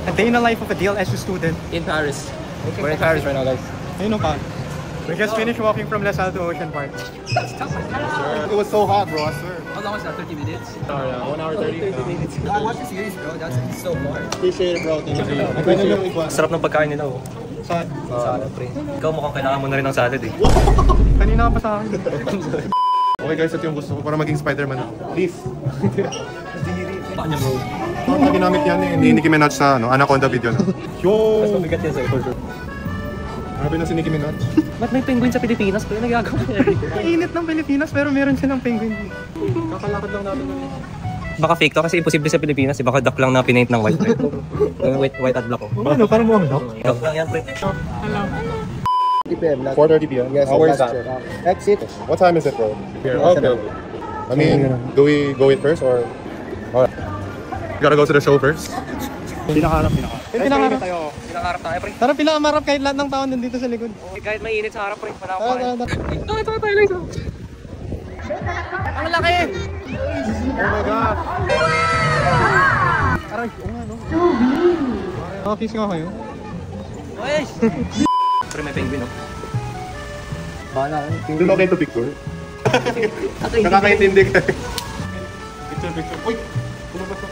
A day in the life of a DLSU student. In Paris. We're in Paris right now, guys. Ayun pa. We just finished walking from LaSalle to Ocean Park. It was so hot, bro, I swear. How long was that? 30 minutes? Oh, yeah, 1 hour 30 minutes. I watched the series, bro. That's so far. Appreciate it, bro. Thank you. Sarap ng pagkain nila, oh. Saan? Salad, pre. Ikaw mukhang kailangan mo na rin ng salad, eh. Kanina ka pa sa akin. Okay guys, ito yung gusto ko para maging Spider-Man ako. Leaf. Paano niya, bro? Ito na ginamit yan eh. Ni Nicki Minaj sa Anaconda video na. Yo! Mas mabigat yan sa'yo. Grabe na si Nicki Minaj. Ba't may penguin sa Pilipinas? Pero nagagawa niya. Ang init ng Pilipinas pero meron silang penguin. Kakalakad lang natin. Baka fake to kasi imposible sa Pilipinas. Baka duck lang na pinaint ng white. White at black, oh. Ano? Parang mukhang duck? Duck lang yan, pre. 4:30 p.m. Yes, How is that's that? true. Exit. What time is it, bro? Here. Okay. I mean, do we go in first or? Alright. You gotta go to the show first. Pinakaharap. Pinakaharap tayo, pre. Tara, pinakamarap kahit lahat ng tao nandito sa likod. Kahit mainit sa harap, pre. Wala akong Tara, kain. tara. Ito tayo lang isa. Ang laki! Oh my God! Aray, oo nga, no? Nakakis nga kayo. Uy! Pre, may penguin, oh. Bahala. Is it okay to picture? Nakakaintindi ka. Picture. Uy! Ano ba ito?